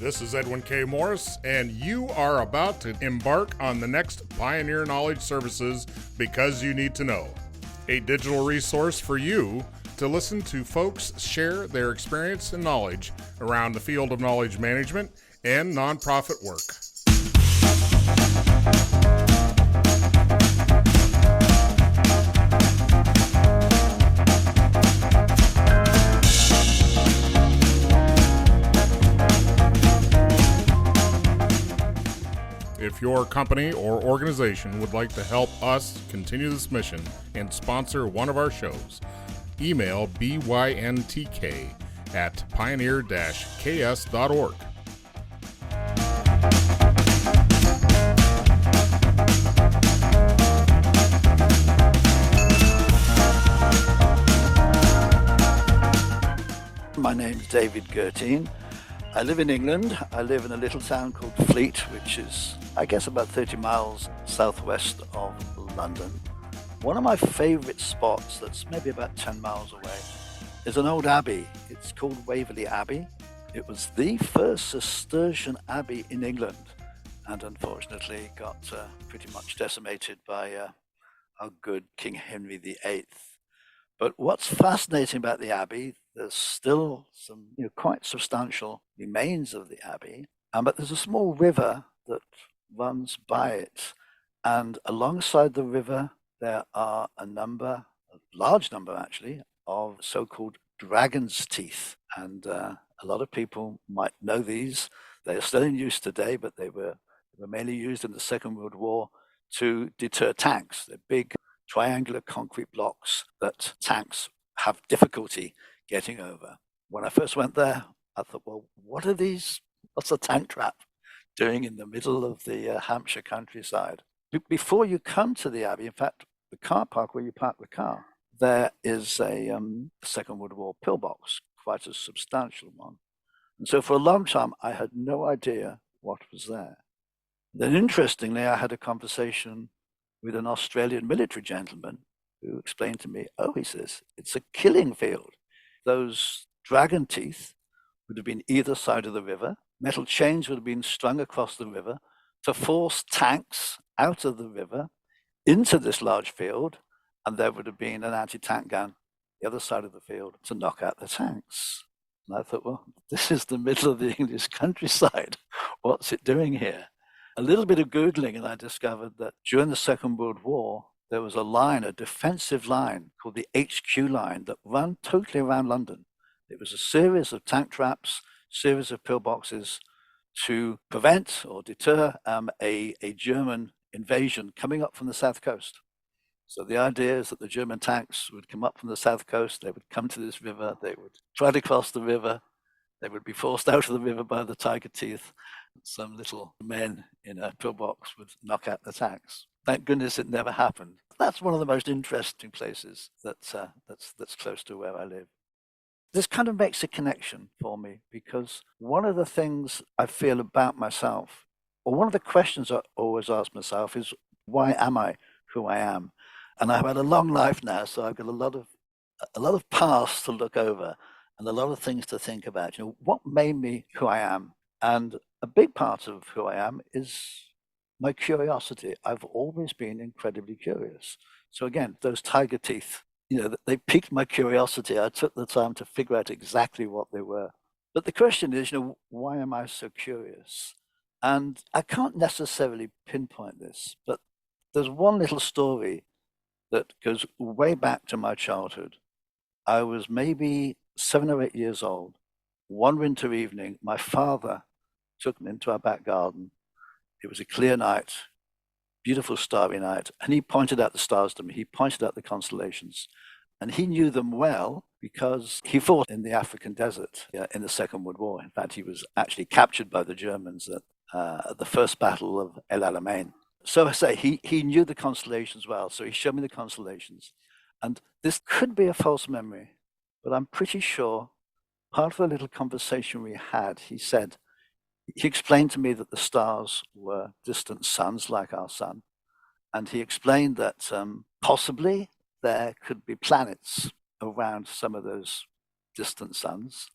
This is Edwin K. Morris, and you are about to embark on the next Pioneer Knowledge Services Because You Need to Know, a digital resource for you to listen to folks share their experience and knowledge around the field of knowledge management and nonprofit work. If your company or organization would like to help us continue this mission and sponsor one of our shows, email byntk@pioneer-ks.org. My name is David Gurteen. I live in England. I live in a little town called Fleet, which is, I guess, about 30 miles southwest of London. One of my favorite spots that's maybe about 10 miles away is an old abbey. It's called Waverley Abbey. It was the first Cistercian abbey in England, and unfortunately got pretty much decimated by our good King Henry VIII. But what's fascinating about the abbey, there's still some quite substantial remains of the abbey, but there's a small river that runs by it. And alongside the river, there are a large number actually, of so-called dragon's teeth. And a lot of people might know these. They are still in use today, but they were mainly used in the Second World War to deter tanks. They're big triangular concrete blocks that tanks have difficulty getting over. When I first went there, I thought, well, what are these? What's a tank trap doing in the middle of the Hampshire countryside? Before you come to the abbey, in fact, the car park where you park the car, there is a Second World War pillbox, quite a substantial one. And so for a long time, I had no idea what was there. Then interestingly, I had a conversation with an Australian military gentleman who explained to me, he says, it's a killing field. Those dragon teeth would have been either side of the river. Metal chains would have been strung across the river to force tanks out of the river into this large field, and there would have been an anti-tank gun the other side of the field to knock out the tanks. And I thought, well, this is the middle of the English countryside. What's it doing here? A little bit of Googling, and I discovered that during the Second World War, there was a defensive line called the HQ line that ran totally around London. It was a series of tank traps, series of pillboxes to prevent or deter a German invasion coming up from the south coast. So the idea is that the German tanks would come up from the south coast, they would come to this river, they would try to cross the river, they would be forced out of the river by the tiger teeth. Some little men in a pillbox would knock out the tanks. Thank goodness it never happened. That's one of the most interesting places that's close to where I live. This kind of makes a connection for me because one of the things I feel about myself, or one of the questions I always ask myself is, why am I who I am? And I've had a long life now, so I've got a lot of past to look over and a lot of things to think about. What made me who I am? And a big part of who I am is my curiosity. I've always been incredibly curious. So again, those tiger teeth, they piqued my curiosity. I took the time to figure out exactly what they were. But the question is, why am I so curious? And I can't necessarily pinpoint this, but there's one little story that goes way back to my childhood. I was maybe 7 or 8 years old. One winter evening, my father took me into our back garden. It was a clear night, beautiful starry night, and he pointed out the stars to me. He pointed out the constellations, and he knew them well because he fought in the African desert in the Second World War. In fact, he was actually captured by the Germans at the first battle of El Alamein. So I say, he knew the constellations well, so he showed me the constellations. And this could be a false memory, but I'm pretty sure part of the little conversation we had, he explained to me that the stars were distant suns like our sun. And he explained that possibly there could be planets around some of those distant suns.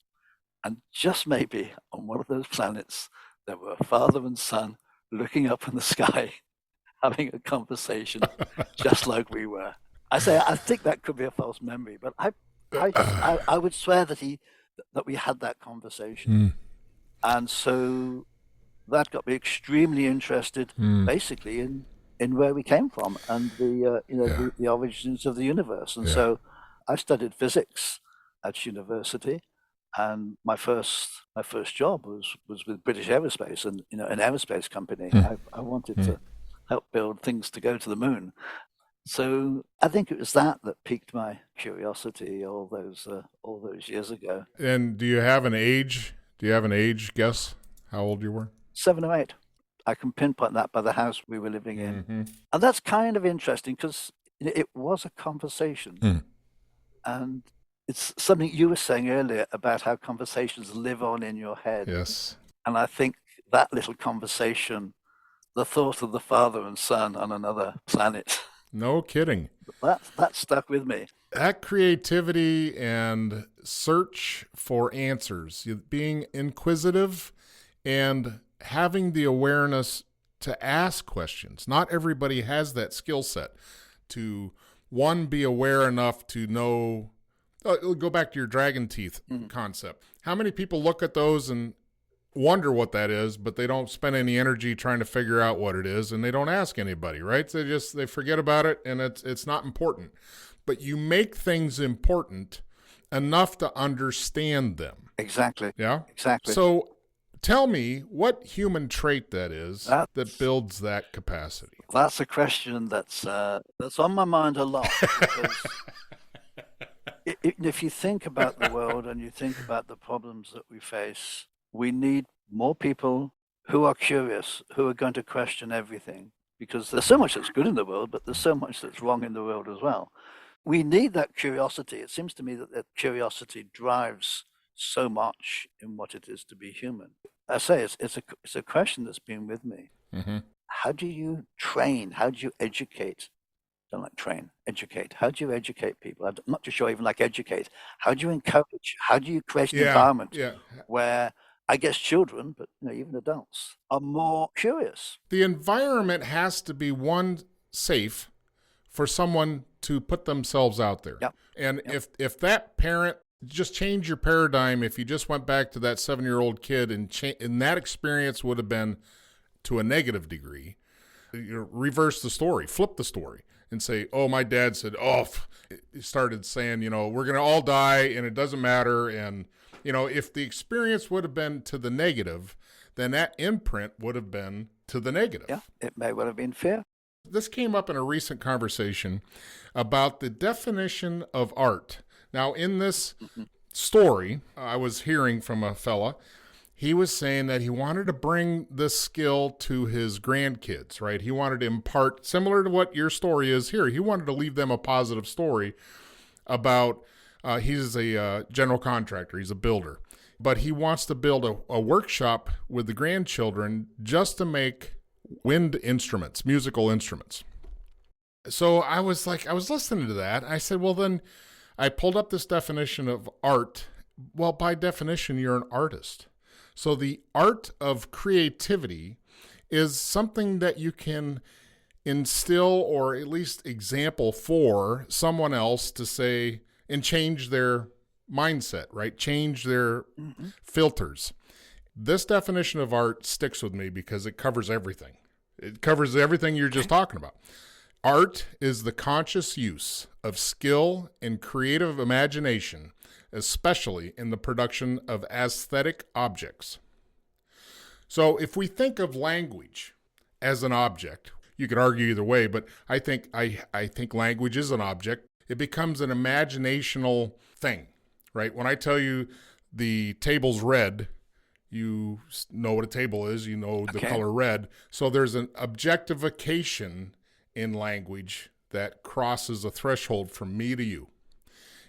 And just maybe on one of those planets, there were a father and son looking up in the sky, having a conversation just like we were. I think that could be a false memory, but I would swear that we had that conversation. Mm, And so that got me extremely interested, mm, basically, in where we came from and yeah, the origins of the universe. And yeah. so I studied physics at university, and my first job was with British Aerospace, and an aerospace company. Mm, I wanted mm. to help build things to go to the moon. So I think it was that piqued my curiosity all those years ago. And do you have an age? Do you have an age guess how old you were? 7 or 8. I can pinpoint that by the house we were living in. Mm-hmm. And that's kind of interesting because it was a conversation. Mm. And it's something you were saying earlier about how conversations live on in your head. Yes. And I think that little conversation, the thought of the father and son on another planet, No kidding. that stuck with me. That creativity and search for answers, being inquisitive and having the awareness to ask questions. Not everybody has that skill set to, one, be aware enough to know. Go back to your dragon teeth concept. How many people look at those and wonder what that is, but they don't spend any energy trying to figure out what it is, and they don't ask anybody, right? They forget about it, and it's not important. But you make things important enough to understand them. Exactly. Yeah? Exactly. So tell me what human trait that is that builds that capacity. That's a question that's on my mind a lot. Because if you think about the world and you think about the problems that we face, we need more people who are curious, who are going to question everything. Because there's so much that's good in the world, but there's so much that's wrong in the world as well. We need that curiosity. It seems to me that curiosity drives so much in what it is to be human. I say it's a question that's been with me. Mm-hmm. How do you train? How do you educate? Don't like train, educate. How do you educate people? I'm not too sure I even like educate. How do you encourage? How do you create an environment where, I guess, children, but even adults, are more curious? The environment has to be, one, safe for someone to put themselves out there. Yep. And if that parent, just change your paradigm, if you just went back to that 7-year-old kid and that experience would have been to a negative degree, reverse the story, flip the story and say, oh, my dad said, he started saying, we're going to all die and it doesn't matter. And, if the experience would have been to the negative, then that imprint would have been to the negative. Yeah, it may well have been fear. This came up in a recent conversation about the definition of art. Now, in this story, I was hearing from a fella, he was saying that he wanted to bring this skill to his grandkids, right? He wanted to impart, similar to what your story is here, he wanted to leave them a positive story about, he's a general contractor, he's a builder, but he wants to build a workshop with the grandchildren just to make wind instruments, musical instruments. So I was listening to that. I said, well, then I pulled up this definition of art. Well, by definition, you're an artist. So the art of creativity is something that you can instill or at least example for someone else to say and change their mindset, right? Change their filters. This definition of art sticks with me because it covers everything. It covers everything you're just talking about. Art is the conscious use of skill and creative imagination, especially in the production of aesthetic objects. So if we think of language as an object, you could argue either way, but I think language is an object. It becomes an imaginational thing, right? When I tell you the table's red, you know what a table is, you know the color red. So there's an objectification in language that crosses a threshold from me to you.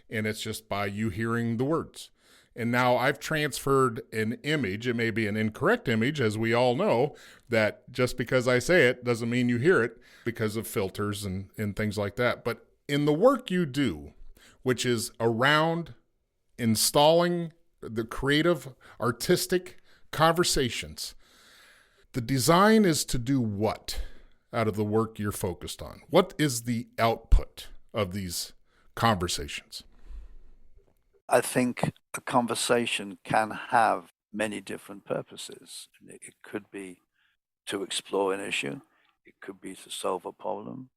And it's just by you hearing the words. And now I've transferred an image. It may be an incorrect image, as we all know, that just because I say it doesn't mean you hear it because of filters and things like that. But in the work you do, which is around installing the creative, artistic conversations. The design is to do what out of the work you're focused on? What is the output of these conversations? I think a conversation can have many different purposes. It could be to explore an issue. It could be to solve a problem.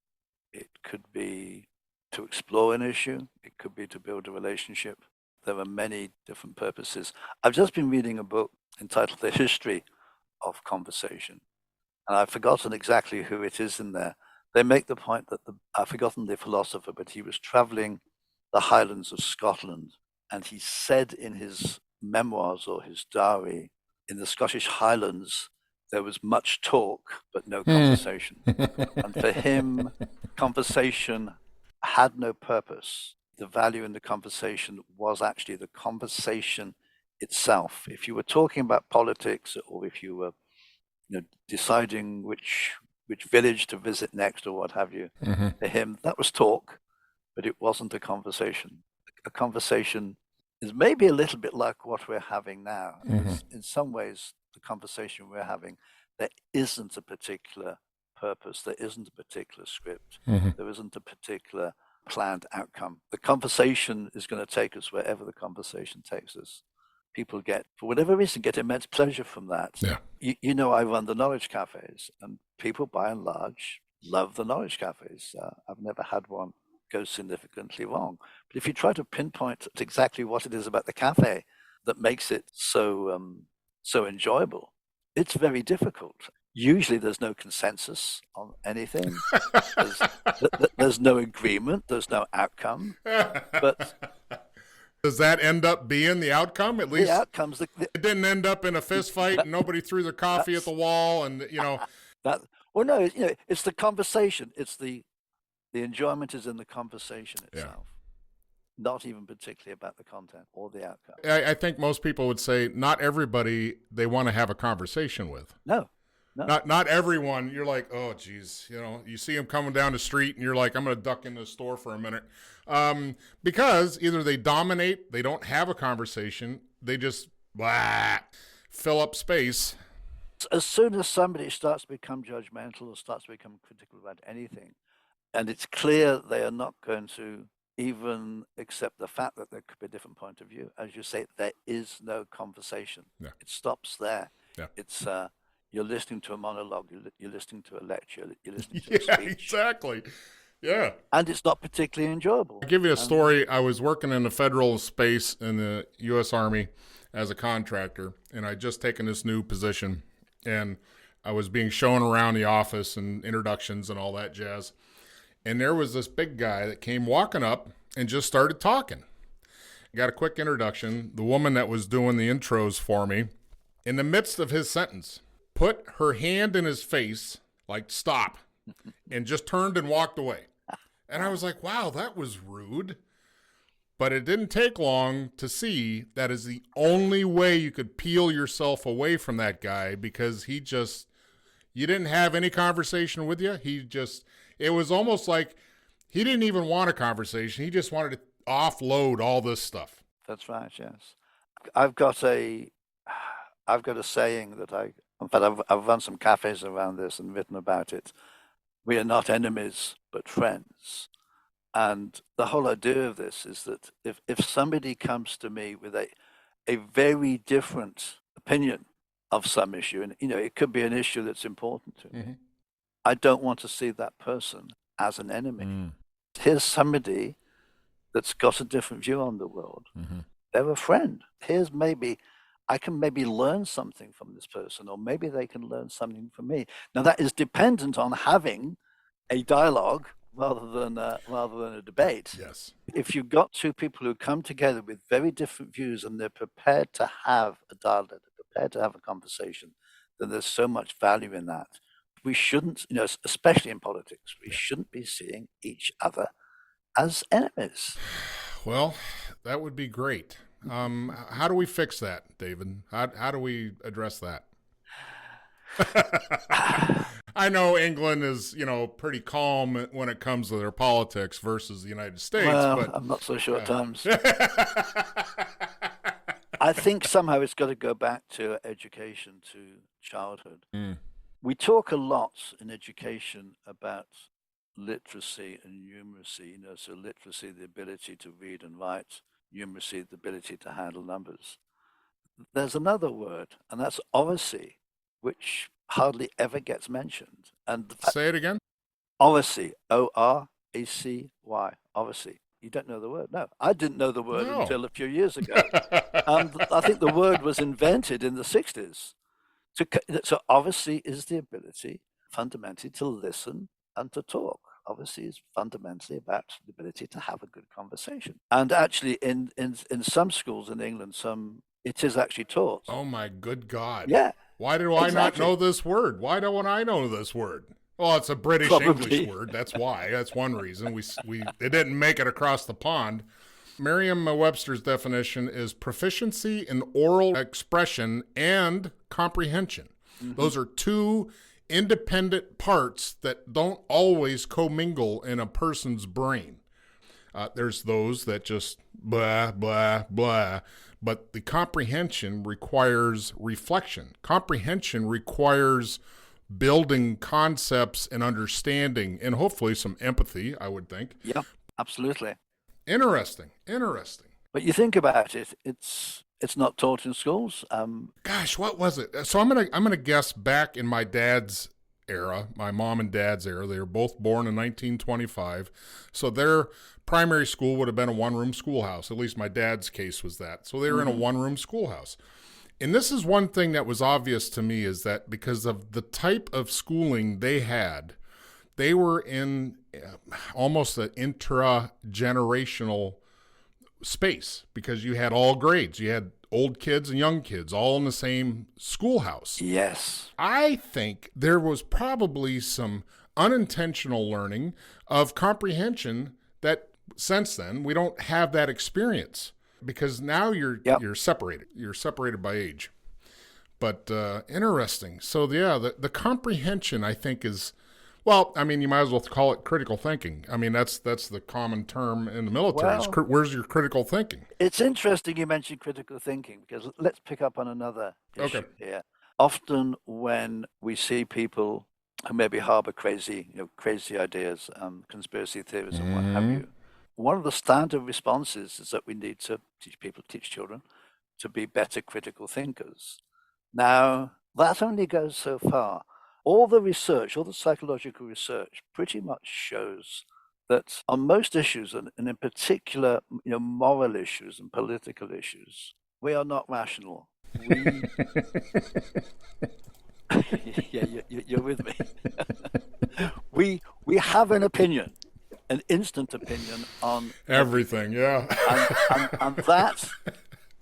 It could be to explore an issue. It could be to build a relationship. There are many different purposes. I've just been reading a book entitled The History of Conversation, and I've forgotten exactly who it is in there. They make the point that I've forgotten the philosopher, but he was traveling the Highlands of Scotland, and he said in his memoirs or his diary, in the Scottish Highlands, there was much talk, but no conversation. And for him, conversation had no purpose. The value in the conversation was actually the conversation itself. If you were talking about politics, or if you were deciding which village to visit next or what have you, for him, that was talk, but it wasn't a conversation. A conversation is maybe a little bit like what we're having now. In some ways, the conversation we're having, there isn't a particular purpose, there isn't a particular script, there isn't a particular planned outcome. The conversation is going to take us wherever the conversation takes us. People for whatever reason, get immense pleasure from that. Yeah. I run the knowledge cafes, and people by and large love the knowledge cafes. I've never had one go significantly wrong. But if you try to pinpoint exactly what it is about the cafe that makes it so enjoyable, it's very difficult. Usually there's no consensus on anything. There's no agreement. There's no outcome. But does that end up being the outcome? At least the outcomes. It didn't end up in a fist fight and nobody threw their coffee at the wall, and Well, no, it's the conversation. It's the enjoyment is in the conversation itself. Not even particularly about the content or the outcome. I think most people would say not everybody they want to have a conversation with. No. Not everyone. You're like, oh, geez. You see them coming down the street and you're like, I'm going to duck in the store for a minute. Because either they dominate, they don't have a conversation, they just fill up space. As soon as somebody starts to become judgmental or starts to become critical about anything, and it's clear they are not going to even accept the fact that there could be a different point of view, as you say, there is no conversation. Yeah. It stops there. Yeah. It's you're listening to a monologue, you're listening to a lecture, you're listening to a speech. Yeah, exactly. Yeah. And it's not particularly enjoyable. I'll give you a story. I was working in the federal space in the U.S. Army as a contractor, and I'd just taken this new position, and I was being shown around the office and introductions and all that jazz. And there was this big guy that came walking up and just started talking. Got a quick introduction. The woman that was doing the intros for me, in the midst of his sentence, put her hand in his face, like, stop, and just turned and walked away. And I was like, wow, that was rude. But it didn't take long to see that is the only way you could peel yourself away from that guy, because you didn't have any conversation with you. It was almost like he didn't even want a conversation. He just wanted to offload all this stuff. That's right, yes. I've got a saying that I've run some cafes around this and written about it. We are not enemies, but friends. And the whole idea of this is that if somebody comes to me with a very different opinion of some issue, and it could be an issue that's important to me, I don't want to see that person as an enemy. Here's somebody that's got a different view on the world. They're a friend. I can maybe learn something from this person, or maybe they can learn something from me. Now, that is dependent on having a dialogue rather than a debate. Yes. If you've got two people who come together with very different views and they're prepared to have a dialogue, they're prepared to have a conversation, then there's so much value in that. We shouldn't, especially in politics, we shouldn't be seeing each other as enemies. Well, that would be great. How do we fix that, David? How do we address that? I know England is, pretty calm when it comes to their politics versus the United States. Well, but I'm not so sure at times. I think somehow it's got to go back to education, to childhood. Mm. We talk a lot in education about literacy and numeracy. So literacy, the ability to read and write; numeracy, the ability to handle numbers. There's another word, and that's oracy, which hardly ever gets mentioned. And Say it again. oracy, O-R-A-C-Y, oracy. You don't know the word? No, I didn't know the word No. until a few years ago. I think the word was invented in the 60s. So oracy is the ability fundamentally to listen and to talk. Oracy is fundamentally about the ability to have a good conversation. And actually, in some schools in England, it is actually taught. Oh my good God. Yeah. Why do I not exactly. know this word? Why don't I know this word? Well, it's a British Probably. English word. That's why. That's one reason. It didn't make it across the pond. Merriam-Webster's definition is proficiency in oral expression and comprehension. Mhm. Those are two independent parts that don't always commingle in a person's brain. There's those that just blah, blah, blah. But the comprehension requires reflection. Comprehension requires building concepts and understanding and hopefully some empathy, I would think. Yeah, absolutely. Interesting. But you think about it, it's not taught in schools. Gosh, what was it? So I'm gonna guess back in my dad's era, my mom and dad's era. They were both born in 1925, so their primary school would have been a one-room schoolhouse. At least my dad's case was that. So they were in a one-room schoolhouse. And this is one thing that was obvious to me, is that because of the type of schooling they had, they were in almost an intra-generational space, because you had all grades. You had old kids and young kids all in the same schoolhouse. Yes. I think there was probably some unintentional learning of comprehension that since then we don't have that experience, because now you're separated. You're separated by age. But interesting. So yeah, the comprehension, I think, is, well, I mean, you might as well call it critical thinking. I mean, that's the common term in the military. Well, Where's your critical thinking? it's interesting you mentioned critical thinking, because let's pick up on another issue here. Often when we see people who maybe harbor crazy ideas, conspiracy theories and what have you, one of the standard responses is that we need to teach children to be better critical thinkers. Now, that only goes so far. All the research, all the psychological research pretty much shows that on most issues, and in particular, moral issues and political issues, we are not rational. Yeah, you're with me. we have an opinion, an instant opinion on everything. Yeah.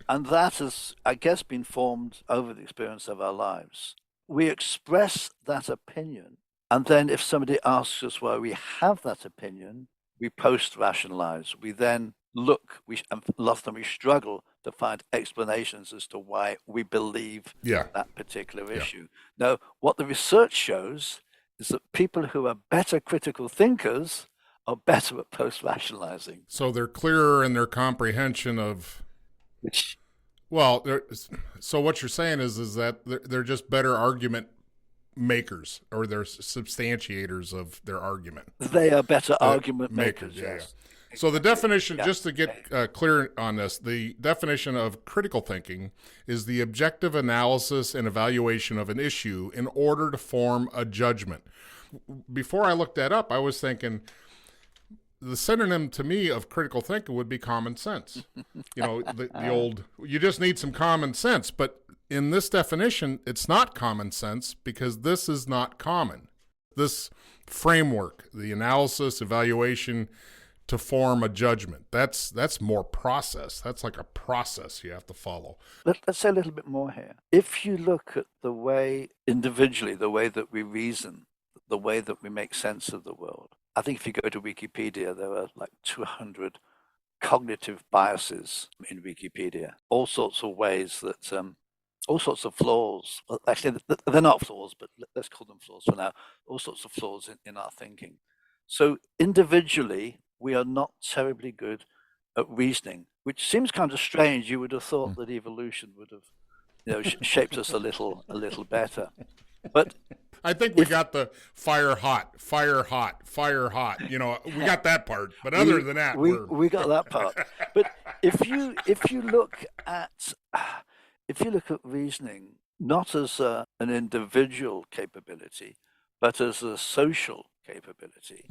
and that has, I guess, been formed over the experience of our lives. We express that opinion, and then if somebody asks us why we have that opinion, we post-rationalize. We then look, and often we struggle to find explanations as to why we believe that particular issue. Now, what the research shows is that people who are better critical thinkers are better at post-rationalizing. So they're clearer in their comprehension of... Well, so what you're saying is that they're just better argument makers, or they're substantiators of their argument. They are better argument makers, yes. Yeah. So the definition, just to get clear on this, the definition of critical thinking is the objective analysis and evaluation of an issue in order to form a judgment. Before I looked that up, I was thinking... the synonym to me of critical thinking would be common sense. The old, you just need some common sense. But in this definition, it's not common sense, because this is not common. This framework, the analysis, evaluation to form a judgment, that's more process. That's like a process you have to follow. Let's say a little bit more here. If you look at the way individually, the way that we reason, the way that we make sense of the world, I think if you go to Wikipedia, there are like 200 cognitive biases in Wikipedia, all sorts of ways that, all sorts of flaws. Well, actually, they're not flaws, but let's call them flaws for now. All sorts of flaws in our thinking. So individually, we are not terribly good at reasoning. which seems kind of strange. You would have thought that evolution would have, shaped us a little better. But I think we got the fire hot, fire hot, fire hot. We got that part. But other than that, we got that part. But if you look at reasoning not as an individual capability, but as a social capability,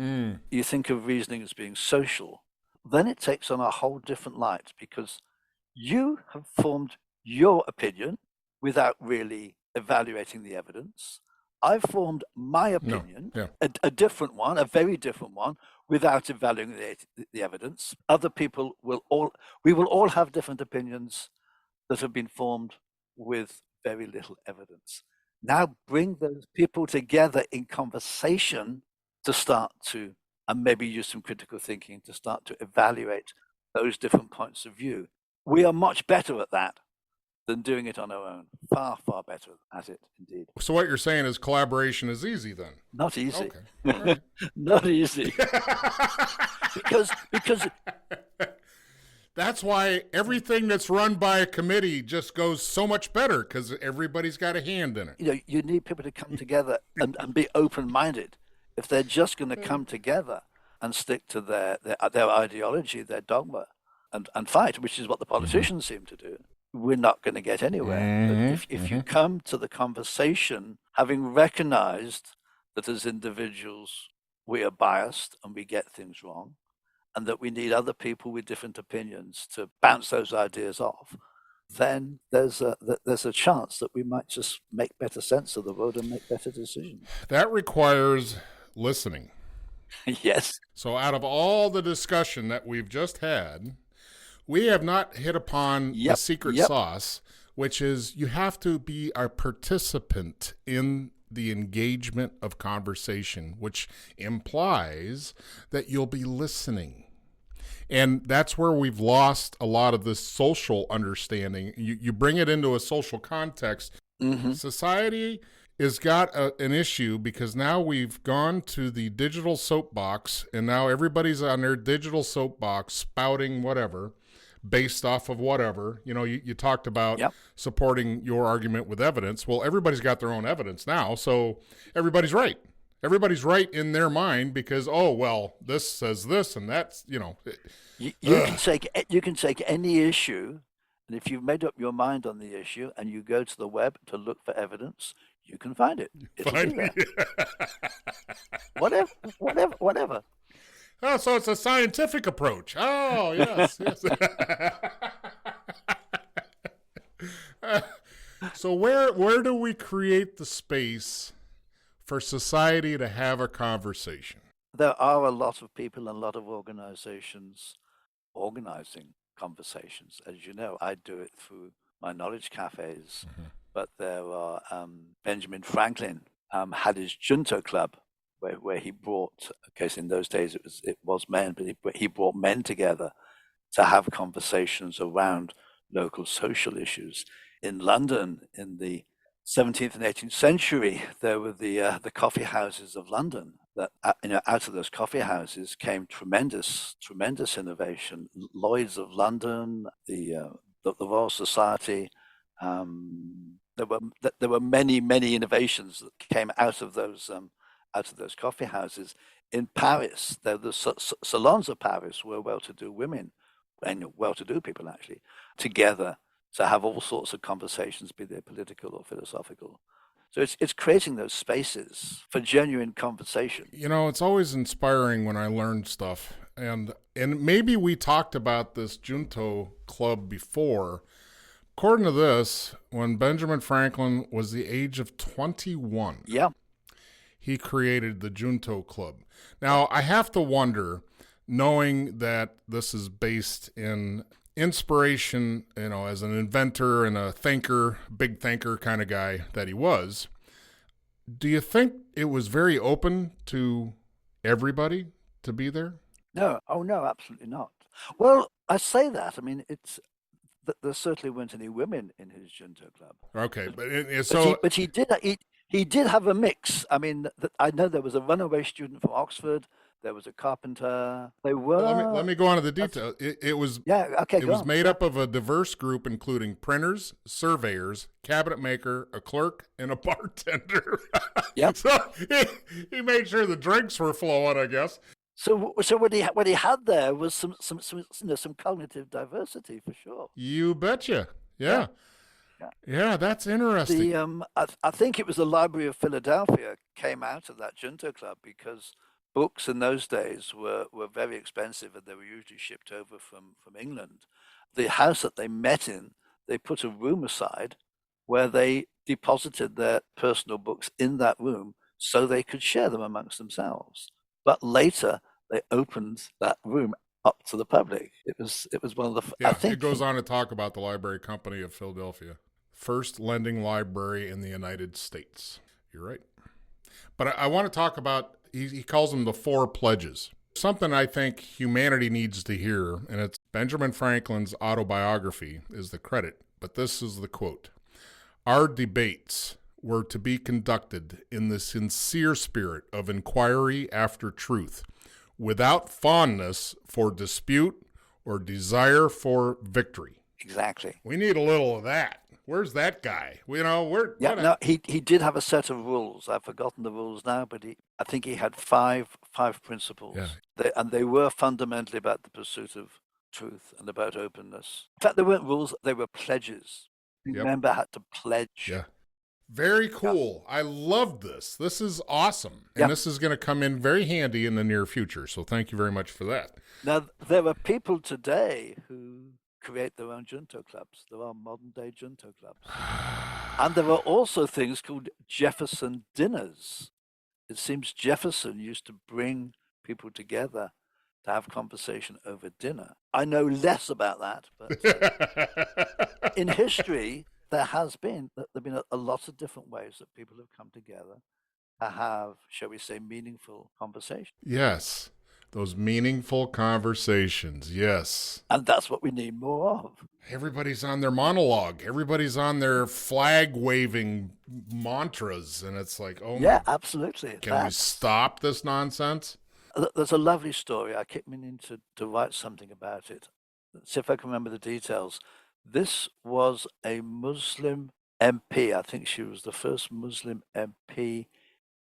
you think of reasoning as being social, then it takes on a whole different light, because you have formed your opinion without really evaluating the evidence. I've formed my opinion, a different one, a very different one, without evaluating the evidence. Other people we will all have different opinions that have been formed with very little evidence. Now bring those people together in conversation to start to, and maybe use some critical thinking to start to evaluate those different points of view. We are much better at that than doing it on our own. Far, far better at it, indeed. So what you're saying is collaboration is easy then? Not easy. Okay. All right. Not easy. because that's why everything that's run by a committee just goes so much better, because everybody's got a hand in it. You need people to come together and be open-minded. If they're just going to come together and stick to their ideology, their dogma, and fight, which is what the politicians seem to do, we're not going to get anywhere. But if you come to the conversation having recognized that as individuals we are biased and we get things wrong, and that we need other people with different opinions to bounce those ideas off, then there's a chance that we might just make better sense of the world and make better decisions. That requires listening. Yes. So out of all the discussion that we've just had, we have not hit upon the secret sauce, which is you have to be a participant in the engagement of conversation, which implies that you'll be listening. And that's where we've lost a lot of this social understanding. You bring it into a social context. Society has got an issue because now we've gone to the digital soapbox, and now everybody's on their digital soapbox spouting whatever based off of whatever. You talked about supporting your argument with evidence. Well, everybody's got their own evidence now, so everybody's right. Everybody's right in their mind because, this says this, and that's, You can take any issue, and if you've made up your mind on the issue and you go to the web to look for evidence, you can find it. It'll be there. Whatever. Oh, so it's a scientific approach. Oh, yes. So where do we create the space for society to have a conversation? There are a lot of people and a lot of organizations organizing conversations. As you know, I do it through my knowledge cafes, but there are Benjamin Franklin had his Junto Club, where he brought, in those days it was men, but he brought men together to have conversations around local social issues. In London, in the 17th and 18th century, there were the coffee houses of London. That out of those coffee houses came tremendous innovation. Lloyd's of London, the Royal Society. There were many innovations that came out of those coffee houses. In Paris, the salons of Paris were well-to-do women, and well-to-do people actually, together to have all sorts of conversations, be they political or philosophical. So it's creating those spaces for genuine conversation. It's always inspiring when I learn stuff, and maybe we talked about this Junto Club before. According to this, when Benjamin Franklin was the age of 21, he created the Junto Club. Now, I have to wonder, knowing that this is based in inspiration, as an inventor and a thinker, big thinker kind of guy that he was, do you think it was very open to everybody to be there? No. Oh, no, absolutely not. Well, I say that. I mean, there certainly weren't any women in his Junto Club. Okay, but he did have a mix. I mean, I know there was a runaway student from Oxford. There was a carpenter. Well, let me go on to the detail. It was Okay, it was made up of a diverse group, including printers, surveyors, cabinet maker, a clerk, and a bartender. Yep. So he made sure the drinks were flowing, I guess. So what he had there was some cognitive diversity for sure. You betcha. Yeah. Yeah, that's interesting. I think it was the Library of Philadelphia came out of that Junto Club because books in those days were very expensive and they were usually shipped over from England. The house that they met in, they put a room aside where they deposited their personal books in that room so they could share them amongst themselves. But later they opened that room up to the public. It was one of the. Yeah, it goes on to talk about the Library Company of Philadelphia, first lending library in the United States. You're right. But I want to talk about, he calls them the 4 pledges. Something I think humanity needs to hear, and it's Benjamin Franklin's autobiography is the credit, but this is the quote. Our debates were to be conducted in the sincere spirit of inquiry after truth, without fondness for dispute or desire for victory. Exactly. We need a little of that. Where's that guy? He did have a set of rules. I've forgotten the rules now, but I think he had five principles. Yeah. They were fundamentally about the pursuit of truth and about openness. In fact, they weren't rules; they were pledges. Remember, had to pledge. Yeah. Very cool. Yeah. I love this. This is awesome. And this is going to come in very handy in the near future. So thank you very much for that. Now, there are people today who create their own Junto clubs. There are modern-day Junto clubs. And there are also things called Jefferson dinners. It seems Jefferson used to bring people together to have conversation over dinner. I know less about that, but in history, there have been a lot of different ways that people have come together to have, shall we say, meaningful conversation. Yes. Those meaningful conversations, yes. And that's what we need more of. Everybody's on their monologue. Everybody's on their flag-waving mantras, and it's like, oh, yeah, absolutely. Can we stop this nonsense? There's a lovely story. I keep meaning to write something about it. Let's see if I can remember the details. This was a Muslim MP. I think she was the first Muslim MP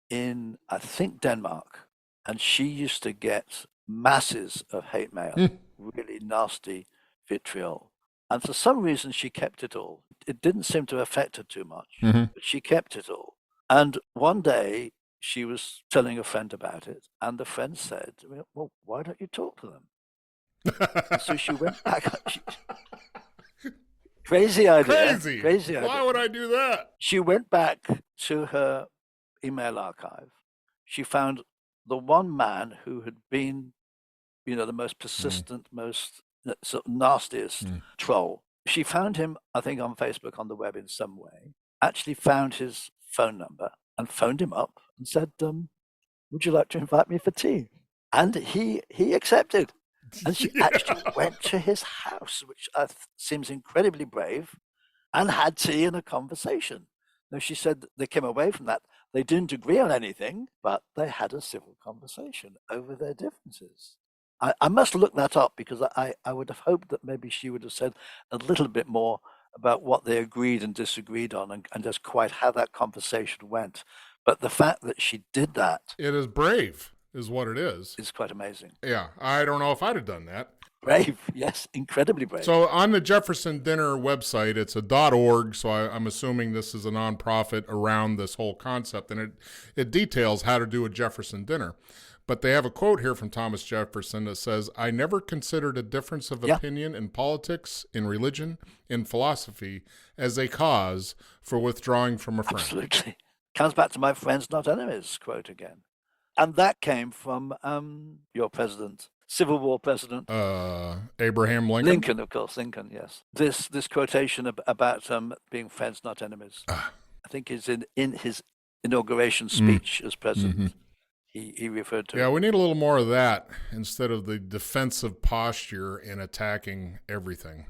in, I think, Denmark. And she used to get masses of hate mail, really nasty vitriol. And for some reason, she kept it all. It didn't seem to affect her too much, but she kept it all. And one day, she was telling a friend about it, and the friend said, well, why don't you talk to them? So she went back. Crazy idea. Crazy idea. Why would I do that? She went back to her email archive. She found the one man who had been, the most persistent, most sort of nastiest troll. She found him, I think, on Facebook, on the web in some way, actually found his phone number and phoned him up and said, would you like to invite me for tea? And he accepted. And she actually went to his house, which seems incredibly brave, and had tea and a conversation. Now, she said they came away from that. They didn't agree on anything, but they had a civil conversation over their differences. I must look that up because I would have hoped that maybe she would have said a little bit more about what they agreed and disagreed on and just quite how that conversation went. But the fact that she did that. It is brave, is what it is. It's quite amazing. Yeah, I don't know if I'd have done that. Brave, yes, incredibly brave. So on the Jefferson Dinner website, it's a .org, so I'm assuming this is a nonprofit around this whole concept, and it details how to do a Jefferson dinner. But they have a quote here from Thomas Jefferson that says, I never considered a difference of opinion in politics, in religion, in philosophy as a cause for withdrawing from a friend. Absolutely. Comes back to my friends, not enemies quote again. And that came from your president. Civil War president. Abraham Lincoln? Lincoln, of course, Lincoln, yes. This quotation about being friends, not enemies, I think is in his inauguration speech as president. Mm-hmm. He referred to it. Yeah, we need a little more of that instead of the defensive posture in attacking everything.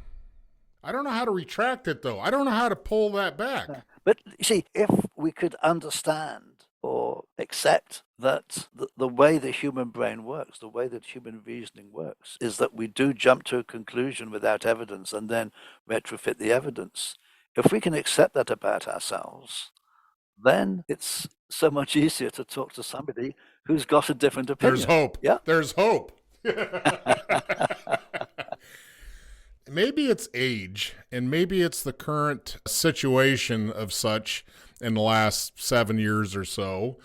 I don't know how to retract it, though. I don't know how to pull that back. But, you see, if we could understand or accept that the way the human brain works, the way that human reasoning works, is that we do jump to a conclusion without evidence and then retrofit the evidence. If we can accept that about ourselves, then it's so much easier to talk to somebody who's got a different opinion. There's hope. Yeah. There's hope. Maybe it's age, and maybe it's the current situation of such in the last 7 years or so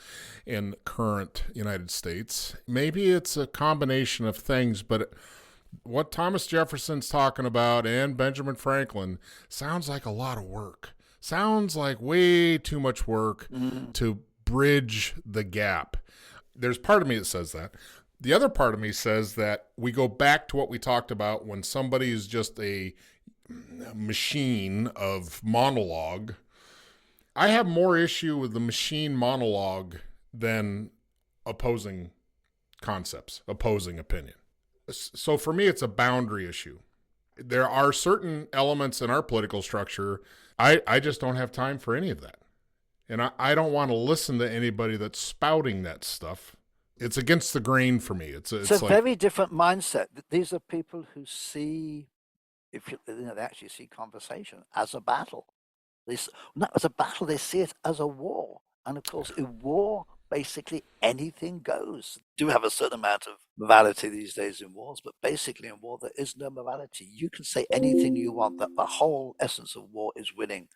in current United States. Maybe it's a combination of things, but what Thomas Jefferson's talking about and Benjamin Franklin sounds like a lot of work. Sounds like way too much work to bridge the gap. There's part of me that says that. The other part of me says that we go back to what we talked about when somebody is just a machine of monologue. I have more issue with the machine monologue than opposing concepts, opposing opinion. So for me, it's a boundary issue. There are certain elements in our political structure, I just don't have time for any of that. And I don't want to listen to anybody that's spouting that stuff. It's against the grain for me. It's a like, very different mindset. These are people who see, they actually see conversation as a battle. Not as a battle, they see it as a war. And of course, in war, basically anything goes. Do have a certain amount of morality these days in wars, but basically in war, there is no morality. You can say anything you want, that the whole essence of war is winning.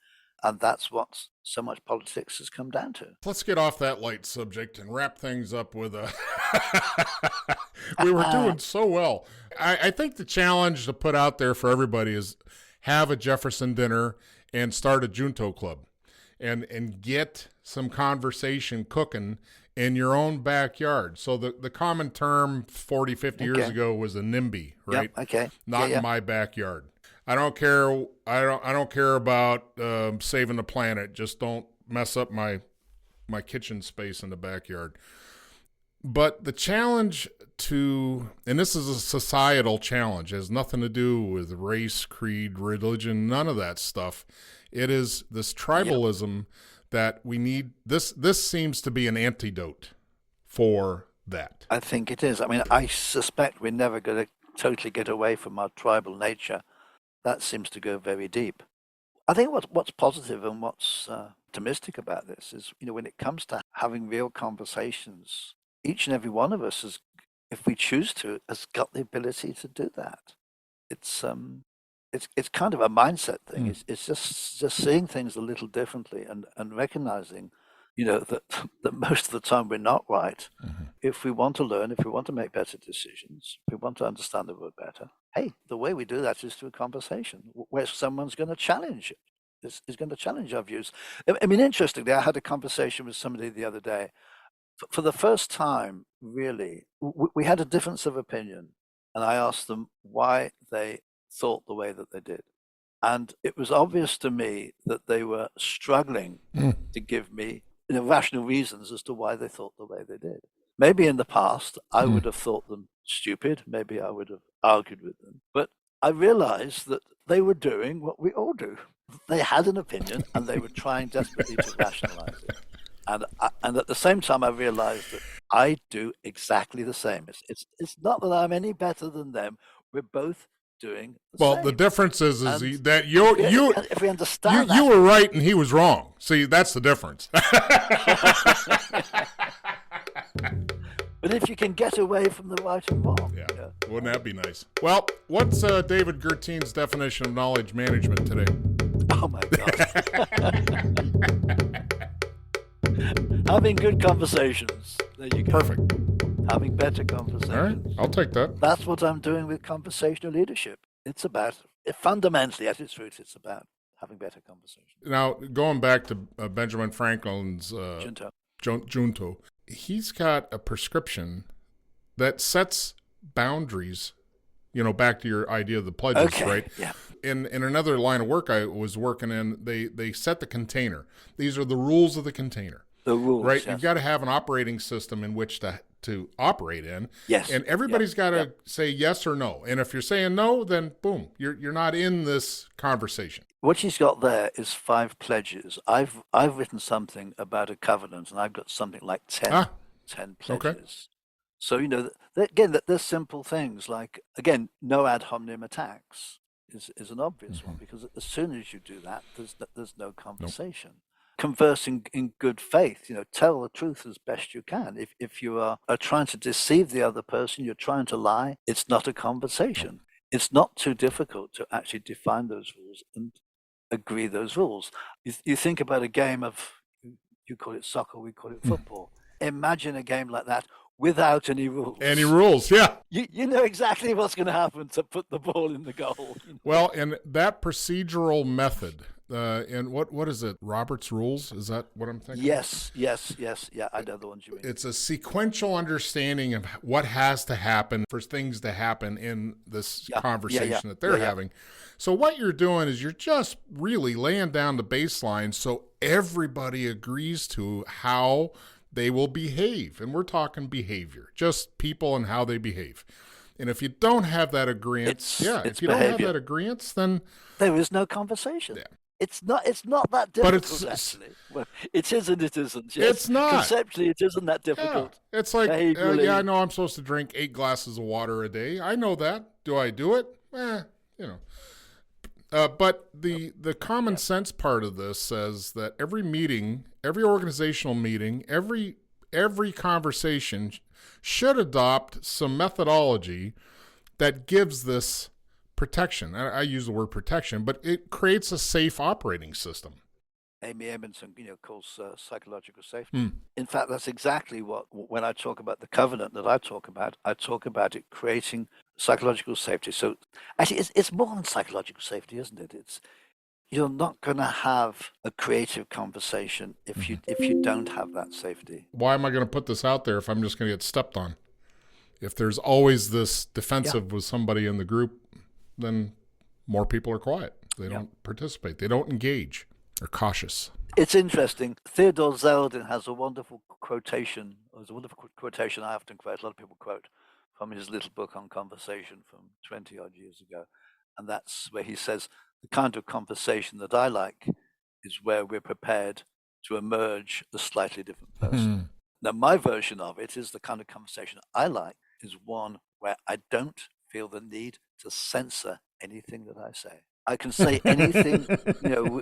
And that's what so much politics has come down to. Let's get off that light subject and wrap things up with a... We were doing so well. I think the challenge to put out there for everybody is have a Jefferson dinner and start a Junto club and get some conversation cooking in your own backyard. So the common term 40, 50 years ago was a NIMBY, right? Yep, okay. Not in my backyard. I don't care. I don't care about saving the planet. Just don't mess up my kitchen space in the backyard. But the challenge and this is a societal challenge, it has nothing to do with race, creed, religion, none of that stuff. It is this tribalism that we need. This seems to be an antidote for that. I think it is. I mean, I suspect we're never going to totally get away from our tribal nature. That seems to go very deep. I think what's positive and what's optimistic about this is, when it comes to having real conversations, each and every one of us, if we choose to, has got the ability to do that. It's kind of a mindset thing. It's just seeing things a little differently and recognizing, that most of the time we're not right. Mm-hmm. If we want to learn, if we want to make better decisions, if we want to understand the world better, hey, the way we do that is through a conversation where someone's going to challenge it, is going to challenge our views. I mean, interestingly, I had a conversation with somebody the other day. For the first time, really, we had a difference of opinion, and I asked them why they thought the way that they did. And it was obvious to me that they were struggling to give me rational reasons as to why they thought the way they did. Maybe in the past, I would have thought them stupid. Maybe I would have argued with them. But I realized that they were doing what we all do. They had an opinion, and they were trying desperately to rationalize it. And at the same time, I realized that I do exactly the same. It's not that I'm any better than them. We're both doing the same. The difference is that if we understand you were right and he was wrong. See, that's the difference. But if you can get away from the right and wrong. Yeah. Wouldn't that be nice? Well, what's David Gurteen's definition of knowledge management today? Oh, my God. Having good conversations. There you go. Perfect. Having better conversations. All right, I'll take that. That's what I'm doing with conversational leadership. It's about, fundamentally, at its roots, it's about having better conversations. Now, going back to Benjamin Franklin's Junto, he's got a prescription that sets boundaries, back to your idea of the pledges, right? Yeah. In another line of work I was working in, they set the container. These are the rules of the container. The rules, right? yes. You've got to have an operating system in which to to operate in. Yes. And everybody's got to say yes or no. And if you're saying no, then boom, you're not in this conversation. What she's got there is 5 pledges. I've written something about a covenant, and I've got something like 10 pledges. Okay. So, again, there's simple things like, again, no ad hominem attacks is an obvious one, because as soon as you do that, there's no conversation. Nope. Conversing in good faith, tell the truth as best you can. If you are trying to deceive the other person, you're trying to lie, it's not a conversation. Nope. It's not too difficult to actually define those rules and agree those rules. You think about a game of, you call it soccer, we call it football. Imagine a game like that without any rules. Any rules, yeah. You know exactly what's going to happen to put the ball in the goal. Well, and that procedural method, and what is it? Robert's rules? Is that what I'm thinking? Yes. Yeah, I know the ones you mean. It's a sequential understanding of what has to happen for things to happen in this conversation that they're having. So what you're doing is you're just really laying down the baseline so everybody agrees to how they will behave. And we're talking behavior, just people and how they behave. And if you don't have that agreement, if you don't have that agreement, then there is no conversation. Yeah. It's not that difficult, actually. Well, it is and it isn't. Yes. It's not. Conceptually, it isn't that difficult. Yeah. It's like, I know I'm supposed to drink 8 glasses of water a day. I know that. Do I do it? But the common sense part of this says that every meeting, every organizational meeting, every conversation should adopt some methodology that gives this protection. I use the word protection, but it creates a safe operating system. Amy Edmondson, calls psychological safety. In fact, that's exactly when I talk about the covenant that I talk about it creating psychological safety. So actually, it's more than psychological safety, isn't it? You're not going to have a creative conversation if you don't have that safety. Why am I going to put this out there if I'm just going to get stepped on? If there's always this defensive with somebody in the group, then more people are quiet. They don't participate. They don't engage. They're cautious. It's interesting. Theodore Zeldin has a wonderful quotation. There's a wonderful quotation I often quote, a lot of people quote, from his little book on conversation from 20-odd years ago. And that's where he says, the kind of conversation that I like is where we're prepared to emerge a slightly different person. Now, my version of it is the kind of conversation I like is one where I don't feel the need to censor anything that I say. I can say anything,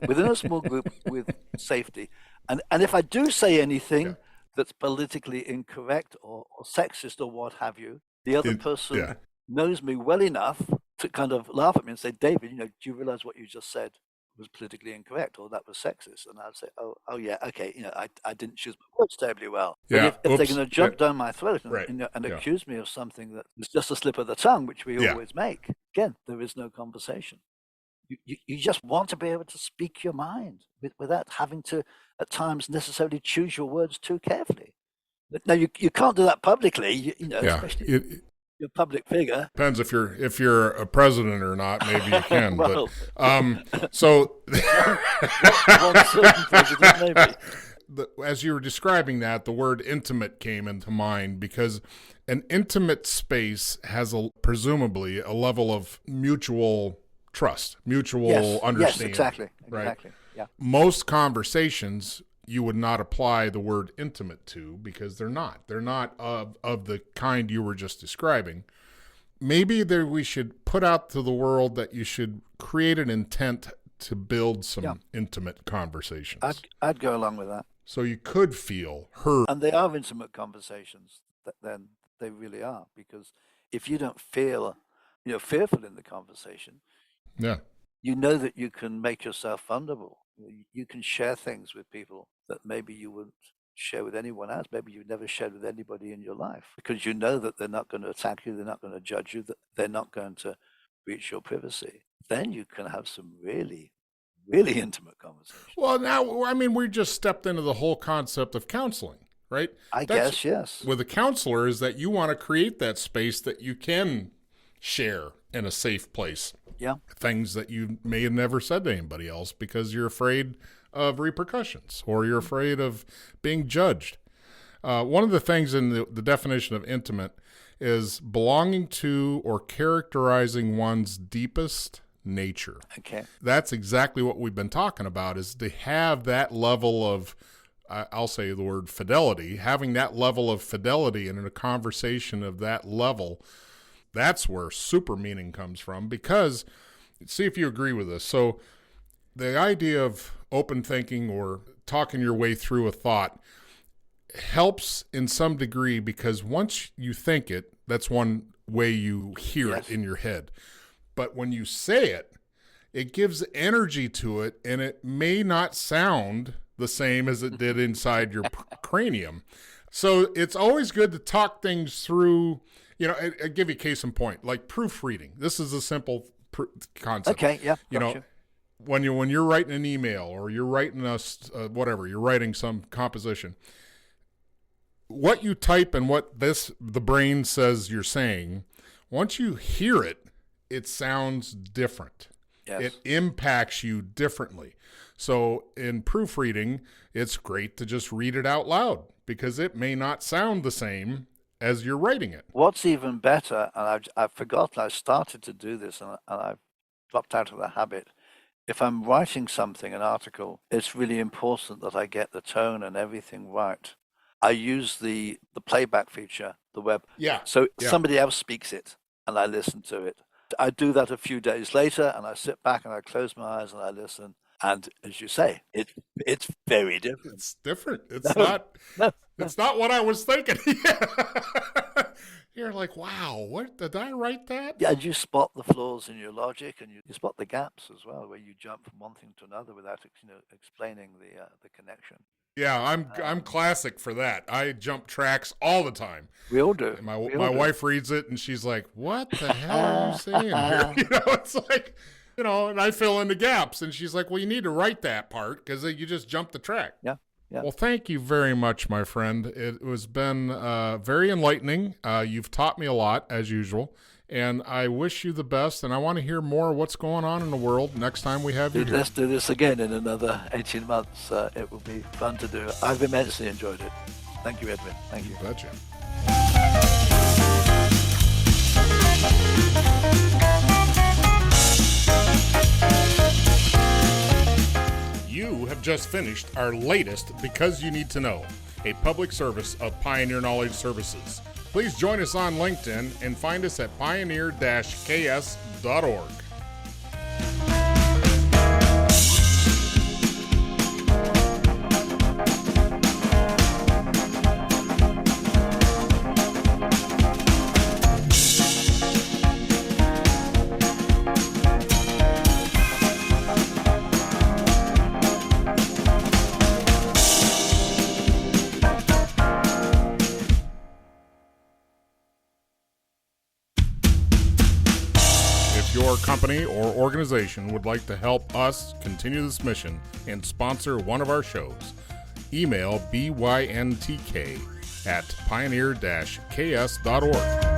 within a small group with safety. And if I do say anything that's politically incorrect or sexist or what have you, the other person knows me well enough to kind of laugh at me and say, David, do you realize what you just said was politically incorrect or that was sexist? And I'd say, oh yeah, okay, I didn't choose my words terribly well. Yeah. But if they're going to jump down my throat and accuse me of something that was just a slip of the tongue, which we always make, again, there is no conversation. You just want to be able to speak your mind without having to, at times, necessarily choose your words too carefully. Now, you can't do that publicly, especially you're a public figure. Depends if you're a president or not. Maybe you can. Well, but so one certain president, maybe. As you were describing that, the word intimate came into mind because an intimate space has presumably a level of mutual trust, mutual understanding. Yes, exactly. Right? Yeah. Most conversations you would not apply the word intimate to because they're not. They're not of the kind you were just describing. Maybe we should put out to the world that you should create an intent to build some intimate conversations. I'd go along with that. So you could feel heard. And they are intimate conversations, then they really are. Because if you don't feel fearful in the conversation, you know that you can make yourself vulnerable. You can share things with people that maybe you wouldn't share with anyone else. Maybe you've never shared with anybody in your life because you know that they're not going to attack you, they're not going to judge you, that they're not going to breach your privacy. Then you can have some really, really intimate conversations. Well, now, I mean, we just stepped into the whole concept of counseling, right? I guess, yes. With a counselor is that you want to create that space that you can share in a safe place. Yeah. Things that you may have never said to anybody else because you're afraid of repercussions or you're afraid of being judged. One of the things in the definition of intimate is belonging to or characterizing one's deepest nature. Okay. That's exactly what we've been talking about, is to have that level of, I'll say the word fidelity, having that level of fidelity in a conversation of that level. That's where super meaning comes from, because see if you agree with this. So the idea of open thinking or talking your way through a thought helps in some degree, because once you think it, that's one way you hear it in your head. But when you say it, it gives energy to it, and it may not sound the same as it did inside your cranium. So it's always good to talk things through. You know, I give you a case in point, like proofreading. This is a simple concept. Okay, yeah. You know, when you're writing an email or you're writing whatever, you're writing some composition, what you type and what the brain says you're saying, once you hear it, it sounds different. Yes. It impacts you differently. So in proofreading, it's great to just read it out loud, because it may not sound the same as you're writing it. What's even better, and I've forgotten, I started to do this and I've dropped out of the habit. If I'm writing something, an article, it's really important that I get the tone and everything right. I use the playback feature, the web. Yeah. So somebody else speaks it and I listen to it. I do that a few days later, and I sit back and I close my eyes and I listen. And as you say, it's very different. It's different. It's not what I was thinking. You're like, wow, what did I write that? Yeah, and you spot the flaws in your logic, and you spot the gaps as well, where you jump from one thing to another without explaining the connection. Yeah, I'm classic for that. I jump tracks all the time. We all do. My wife reads it and she's like, "What the hell are you saying here?" It's like, and I fill in the gaps, and she's like, "Well, you need to write that part because you just jumped the track." Yeah. Yeah. Well, thank you very much, my friend. It has been very enlightening. You've taught me a lot, as usual, and I wish you the best, and I want to hear more of what's going on in the world next time we have you here. Let's do this again in another 18 months. It will be fun to do. I've immensely enjoyed it. Thank you, Edwin. Thank you. Betcha. You have just finished our latest Because You Need to Know, a public service of Pioneer Knowledge Services. Please join us on LinkedIn and find us at pioneer-ks.org. Your company or organization would like to help us continue this mission and sponsor one of our shows, email byntk@pioneer-ks.org.